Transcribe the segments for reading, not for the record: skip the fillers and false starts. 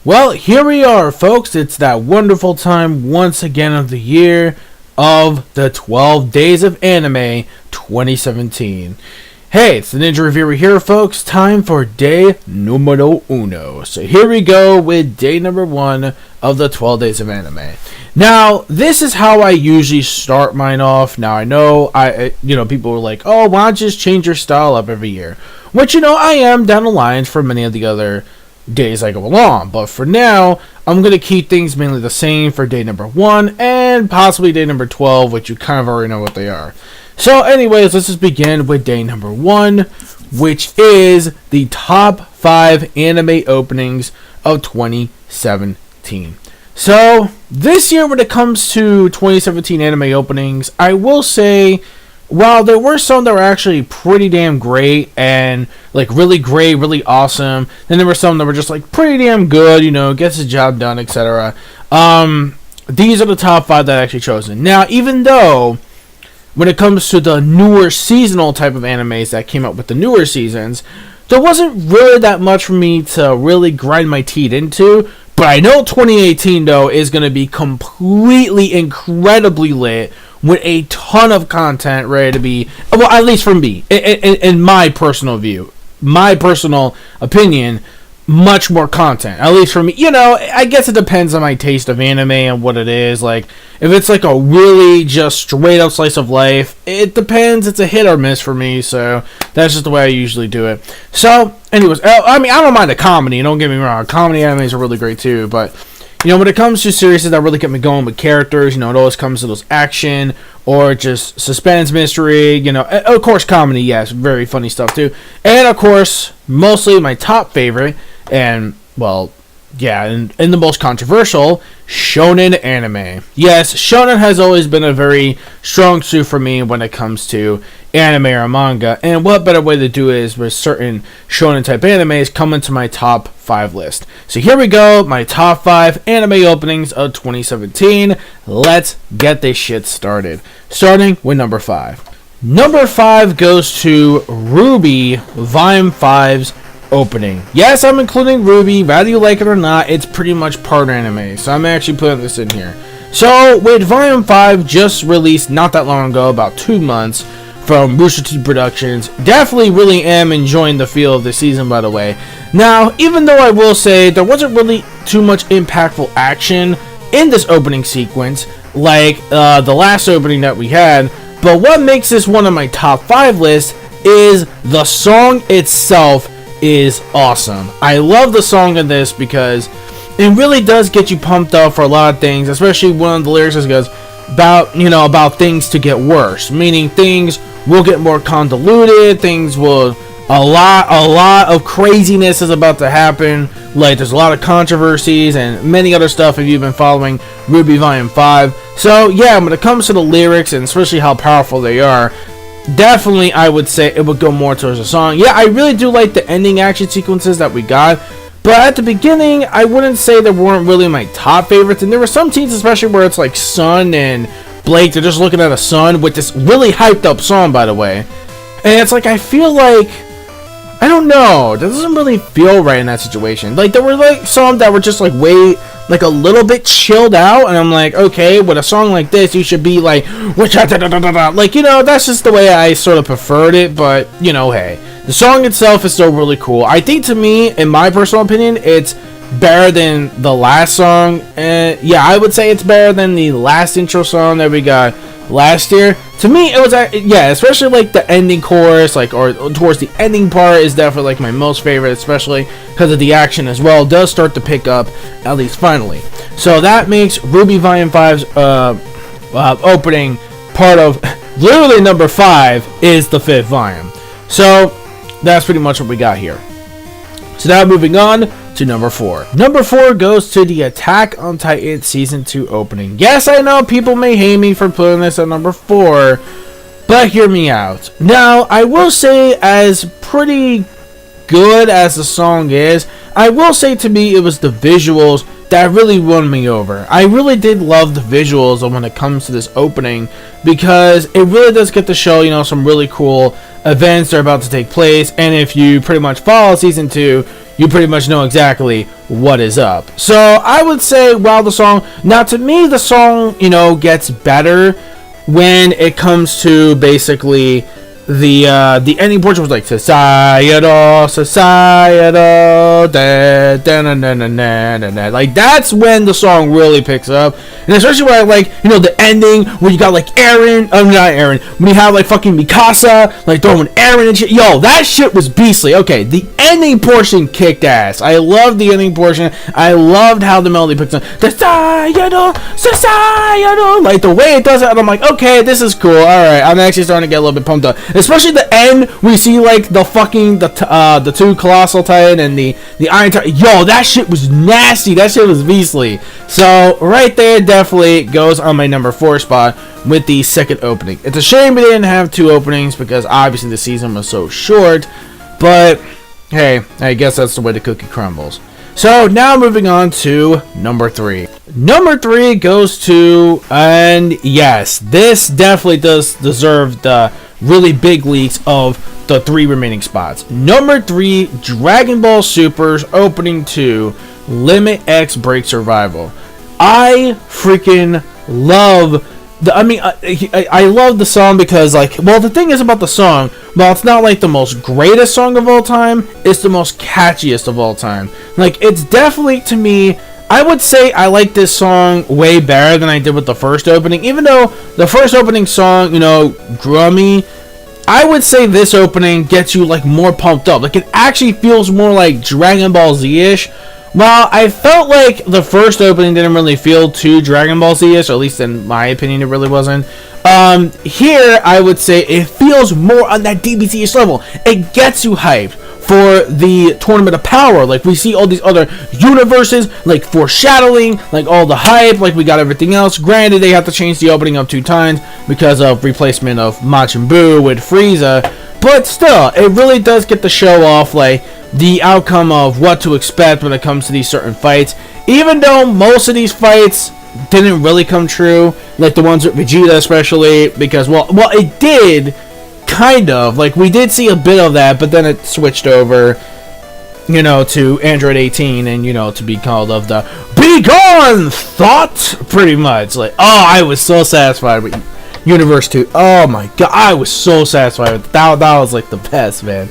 Well, here we are, folks. It's that wonderful time once again of the year of the 12 Days of Anime 2017. Hey, it's the Ninja Reviewer here, folks. Time for day numero uno. So here we go with day number 1 of the 12 Days of Anime. Now, this is how I usually start mine off. Now, I know, people are like, oh, why not just change your style up every year? Which, I am down the line for many of the other days I go along, but for now I'm going to keep things mainly the same for day number 1 and possibly day number 12, which you kind of already know what they are. So anyways, let's just begin with day number 1, which is the top 5 anime openings of 2017. So this year, when it comes to 2017 anime openings, I will say, while there were some that were actually pretty damn great and like really great, really awesome, then there were some that were just like pretty damn good, gets the job done, etc. These are the top 5 that I actually chosen. Now, even though when it comes to the newer seasonal type of animes that came out with the newer seasons, there wasn't really that much for me to really grind my teeth into. But I know 2018 though is going to be completely incredibly lit, with a ton of content ready to be, well, at least from me, in my personal view, my personal opinion, much more content, at least for me. I guess it depends on my taste of anime and what it is. Like, if it's like a really just straight up slice of life, it depends. It's a hit or miss for me, so that's just the way I usually do it. So, anyways, I don't mind a comedy, don't get me wrong. Comedy animes are really great too, but when it comes to series that really get me going with characters, it always comes to those action or just suspense, mystery, of course comedy, yes, very funny stuff too. And of course, mostly my top favorite, and well, yeah, and the most controversial, shonen anime. Yes, shonen has always been a very strong suit for me when it comes to anime or manga, and what better way to do it is with certain shonen type animes come into my top 5 list. So here we go, my top 5 anime openings of 2017. Let's get this shit started. Starting with number 5. Number 5 goes to Ruby Volume 5's opening. Yes, I'm including Ruby, whether you like it or not, it's pretty much part anime, so I'm actually putting this in here. So, with Volume 5 just released not that long ago, about 2 months, from Rooster Teeth Productions, definitely really am enjoying the feel of the season, by the way. Now, even though I will say there wasn't really too much impactful action in this opening sequence, like the last opening that we had, but what makes this one of my top 5 lists is the song itself is awesome. I love the song of this because it really does get you pumped up for a lot of things, especially one of the lyrics goes about things to get worse, meaning things will get more convoluted, things will a lot of craziness is about to happen, like there's a lot of controversies and many other stuff if you've been following Ruby Volume 5. So yeah, when it comes to the lyrics and especially how powerful they are, definitely I would say it would go more towards the song. Yeah, I really do like the ending action sequences that we got, but at the beginning I wouldn't say they weren't really my top favorites, and there were some scenes especially where it's like Sun and Blake, they're just looking at a sun with this really hyped up song, by the way, and it's like I feel like, I don't know, that doesn't really feel right in that situation. Like there were like some that were just like way like a little bit chilled out, and I'm like, okay, with a song like this you should be like like that's just the way I sort of preferred it. But hey, the song itself is still really cool. I think, to me, in my personal opinion, it's better than the last song, and yeah, I would say it's better than the last intro song that we got last year. To me, it was, yeah, especially like the ending chorus, like, or towards the ending part is definitely like my most favorite, especially because of the action as well does start to pick up, at least finally. So that makes Ruby Volume 5's opening part of literally number 5 is the 5th volume. So that's pretty much what we got here. So now moving on to number 4. Number 4 goes to the Attack on Titan Season 2 opening. Yes, I know people may hate me for putting this at number 4, but hear me out. Now, I will say, as pretty good as the song is, I will say to me it was the visuals that really won me over. I really did love the visuals when it comes to this opening, because it really does get to show, you know, some really cool events that are about to take place, and if you pretty much follow season 2, you pretty much know exactly what is up. So I would say, wow, the song. Now, to me, the song, you know, gets better when it comes to basically the ending portion was like societal, da, da, na, na, na, na, na, na. Like, that's when the song really picks up, and especially when I like, you know, the ending where you got like Aaron, not Aaron, when you have like fucking Mikasa like throwing Aaron and shit. Yo, that shit was beastly. Okay, the ending portion kicked ass. I loved the ending portion. I loved how the melody picks up. Societal, like the way it does it. And I'm like, okay, this is cool. All right, I'm actually starting to get a little bit pumped up. Especially the end, we see like the fucking the 2 Colossal Titan and the Iron Titan. Yo, that shit was nasty. That shit was beastly. So right there, definitely goes on my number 4 spot with the second opening. It's a shame we didn't have 2 openings because obviously the season was so short. But hey, I guess that's the way the cookie crumbles. So now moving on to number 3. Number 3 goes to, and yes, this definitely does deserve the really big leaks of the 3 remaining spots. Number 3, Dragon Ball Super's opening 2, Limit X Break Survival. I freaking love I love the song because, like, well, the thing is about the song, well, it's not like the most greatest song of all time, it's the most catchiest of all time. Like, it's definitely, to me, I would say I like this song way better than I did with the first opening. Even though the first opening song, you know, grew on me, I would say this opening gets you, like, more pumped up. Like, it actually feels more like Dragon Ball Z-ish. While I felt like the first opening didn't really feel too Dragon Ball Z-ish, or at least in my opinion it really wasn't. Here, I would say it feels more on that DBZ-ish level. It gets you hyped for the Tournament of Power. Like, we see all these other universes, like, foreshadowing, like, all the hype, like, we got everything else. Granted, they have to change the opening up 2 times because of replacement of Majin Buu with Frieza. But still, it really does get to show off, like, the outcome of what to expect when it comes to these certain fights. Even though most of these fights didn't really come true, like the ones with Vegeta especially, because, well, it did, kind of. Like, we did see a bit of that, but then it switched over, you know, to Android 18 and, you know, to be called of the Be Gone Thought, pretty much. Like, oh, I was so satisfied with Universe 2. Oh my god, I was so satisfied with that. That was like the best, man.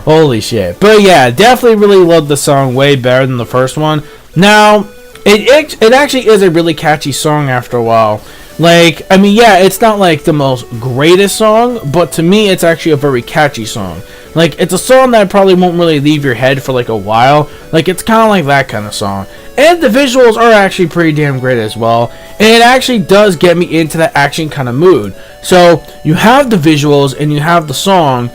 Holy shit. But yeah, definitely really loved the song way better than the first one. Now, it actually is a really catchy song after a while. Like, I mean, yeah, it's not like the most greatest song, but to me, it's actually a very catchy song. Like, it's a song that probably won't really leave your head for like a while. Like, it's kind of like that kind of song. And the visuals are actually pretty damn great as well. And it actually does get me into that action kind of mood. So, you have the visuals and you have the song.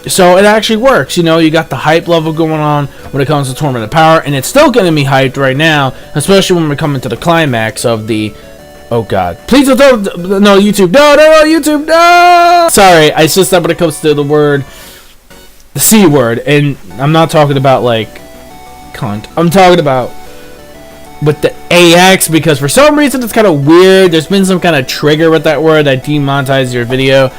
So it actually works. You know, you got the hype level going on when it comes to Tournament of Power. And it's still getting me hyped right now. Especially when we're coming to the climax of the... Oh god. Please don't... No, YouTube. No, YouTube. No! Sorry, I just said when it comes to the word... The C word. And I'm not talking about, like... cunt. I'm talking about... with the AX, because for some reason it's kind of weird. There's been some kind of trigger with that word that demonetizes your video.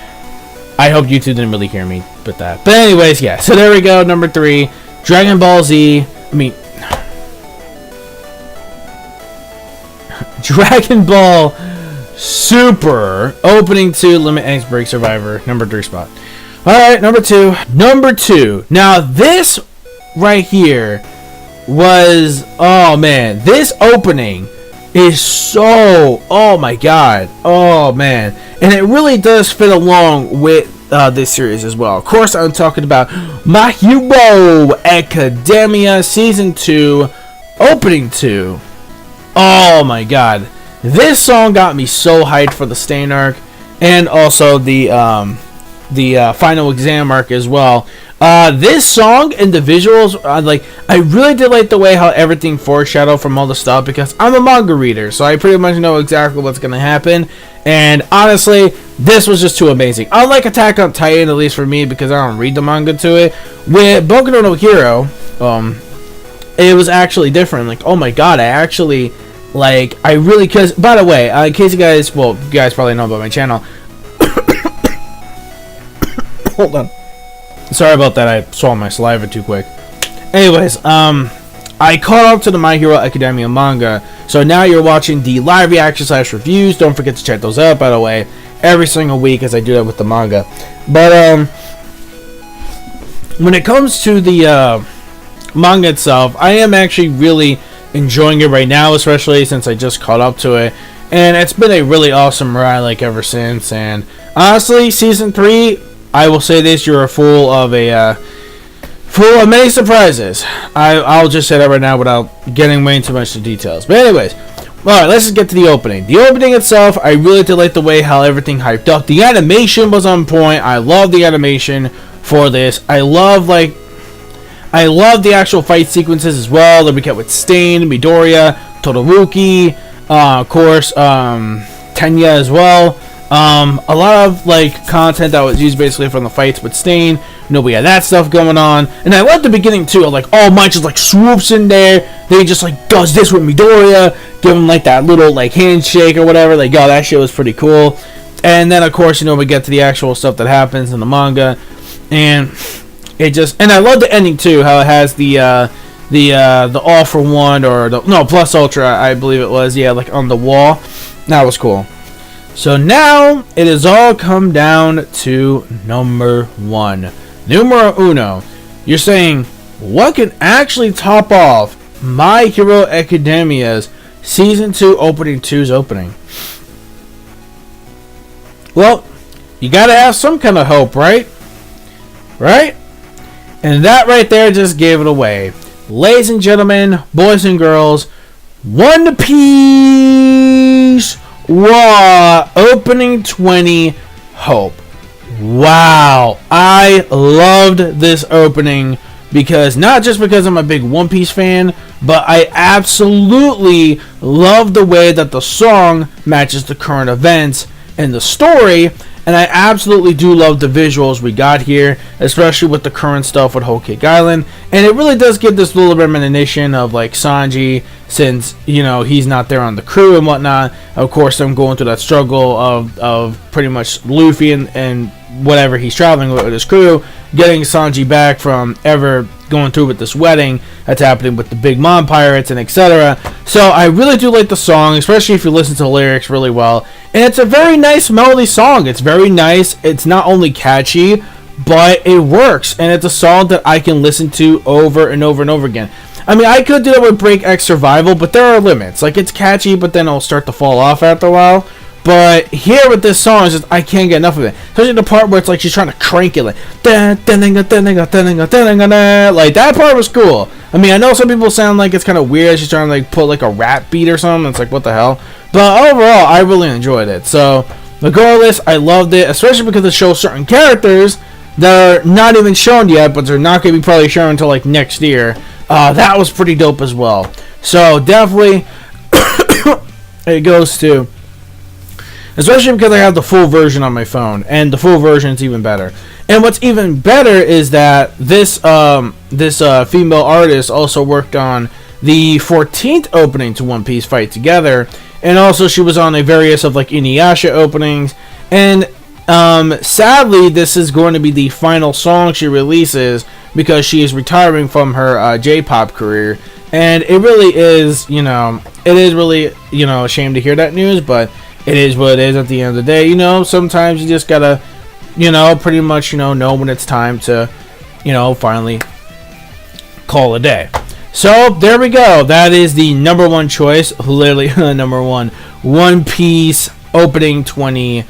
I hope YouTube didn't really hear me with that. But anyways, yeah. So there we go. Number 3. Dragon Ball Z. Dragon Ball Super opening 2 Limit X Break Survivor. Number 3 spot. Alright, number 2. Number 2. Now this right here was, oh man, this opening is so, oh my god, oh man, and it really does fit along with this series as well. Of course, I'm talking about My Hero Academia Season 2 Opening 2. Oh my god, this song got me so hyped for the Stain arc and also the final exam arc as well. This song and the visuals, I really did like the way how everything foreshadowed from all the stuff, because I'm a manga reader, so I pretty much know exactly what's going to happen, and honestly, this was just too amazing. Unlike Attack on Titan, at least for me, because I don't read the manga to it, with Boku no Hero, it was actually different. Like, oh my god, I actually, like, I really, because, by the way, in case you guys, well, you guys probably know about my channel. Hold on. Sorry about that, I swallowed my saliva too quick. Anyways, I caught up to the My Hero Academia manga, so now you're watching the live reaction / reviews. Don't forget to check those out, by the way, every single week as I do that with the manga. But, when it comes to the, manga itself, I am actually really enjoying it right now, especially since I just caught up to it, and it's been a really awesome ride, like, ever since. And honestly, season 3, I will say this, you're full of many surprises. I'll just say that right now without getting way too much into details. But anyways, alright, let's just get to the opening. The opening itself, I really did like the way how everything hyped up. The animation was on point. I love the animation for this. I love the actual fight sequences as well that we get with Stain, Midoriya, Todoroki, of course, Tenya as well. A lot of, like, content that was used basically from the fights with Stain. You know, we had that stuff going on. And I love the beginning, too. Like, oh, Mike just, like, swoops in there. Then he just, like, does this with Midoriya. Give him, like, that little, like, handshake or whatever. Like, oh, that shit was pretty cool. And then, of course, you know, we get to the actual stuff that happens in the manga. And it just, and I love the ending too, how it has the all for one, or no, plus ultra, I believe it was, yeah, like on the wall. That was cool. So now it has all come down to number 1, numero uno. You're saying, what can actually top off My Hero Academia's season 2 opening 2's opening? Well, you gotta have some kind of hope, right? Right? And that right there just gave it away. Ladies and gentlemen, boys and girls, One Piece Raw Opening 20 Hope. Wow. I loved this opening because, not just because I'm a big One Piece fan, but I absolutely love the way that the song matches the current events and the story. And I absolutely do love the visuals we got here, especially with the current stuff with Whole Cake Island. And it really does give this little reminiscence of, like, Sanji, since, you know, he's not there on the crew and whatnot. Of course, I'm going through that struggle of pretty much Luffy and whatever he's traveling with his crew, getting Sanji back from ever going through with this wedding that's happening with the Big Mom Pirates and etc. So I really do like the song, especially if you listen to the lyrics really well. And it's a very nice melody song. It's very nice. It's not only catchy, but it works. And it's a song that I can listen to over and over and over again. I mean, I could do that with Break X Survival, but there are limits. Like, it's catchy, but then it'll start to fall off after a while. But here with this song, it's just, I can't get enough of it. Especially the part where it's like she's trying to crank it, like, like, that part was cool. I mean, I know some people sound like it's kind of weird. She's trying to, like, put, like, a rap beat or something. It's like, what the hell? But overall, I really enjoyed it. So, regardless, I loved it, especially because it shows certain characters that are not even shown yet, but they're not going to be probably shown until, like, next year. That was pretty dope as well. So, definitely, it goes to... Especially because I have the full version on my phone, and the full version is even better. And what's even better is that this female artist also worked on the 14th opening to One Piece Fight Together, and also she was on a various of, like, Inuyasha openings. And sadly, this is going to be the final song she releases because she is retiring from her J-pop career. And it really is, you know, it is really, you know, a shame to hear that news, but it is what it is at the end of the day. You know, sometimes you just gotta, you know, pretty much, you know when it's time to, you know, finally call a day. So, there we go. That is the number 1 choice. Literally, number 1. One Piece opening 20. What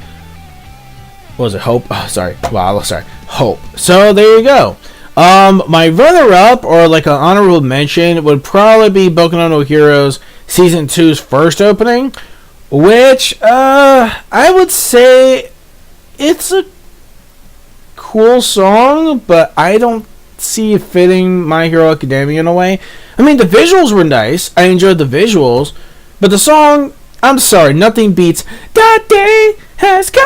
was it? Hope? Oh, sorry. Wow, sorry. Hope. So, there you go. My runner-up, or like an honorable mention, would probably be Boku no Heroes Season 2's first opening, which, I would say it's a cool song, but I don't see it fitting My Hero Academia in a way. I mean, the visuals were nice. I enjoyed the visuals, but the song, I'm sorry, nothing beats "That Day Has Come."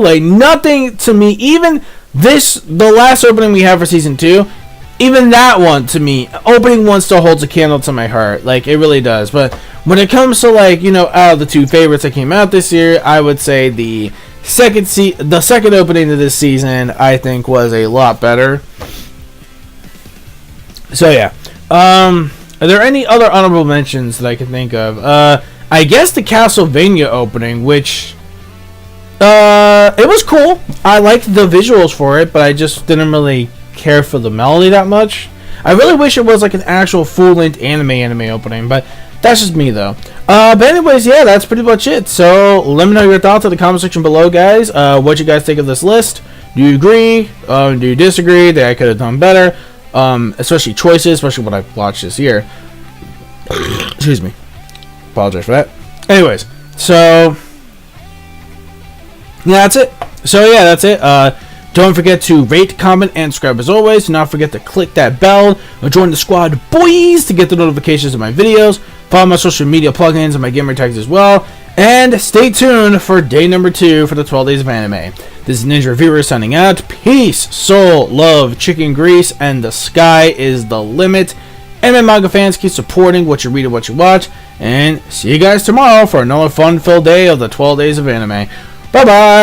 Like, nothing to me, even the last opening we have for season 2, even that one to me, opening one still holds a candle to my heart. Like, it really does. But when it comes to, like, you know, out of the 2 favorites that came out this year, I would say the second opening of this season, I think, was a lot better. So yeah. Are there any other honorable mentions that I can think of? I guess the Castlevania opening, which it was cool. I liked the visuals for it, but I just didn't really care for the melody that much. I really wish it was like an actual full-length anime opening, but that's just me though. But anyways, yeah, that's pretty much it. So let me know your thoughts in the comment section below, guys. What you guys think of this list? Do you agree? Do you disagree that I could have done better? Especially choices, especially what I watched this year. Excuse me. Apologize for that. Anyways, so yeah, that's it. Don't forget to rate, comment, and subscribe as always. Do not forget to click that bell or join the squad, boys, to get the notifications of my videos. Follow my social media plugins and my gamer tags as well. And stay tuned for day number 2 for the 12 Days of Anime. This is Ninja Reviewer signing out. Peace, soul, love, chicken grease, and the sky is the limit. Anime manga fans, keep supporting what you read and what you watch. And see you guys tomorrow for another fun-filled day of the 12 Days of Anime. Bye-bye!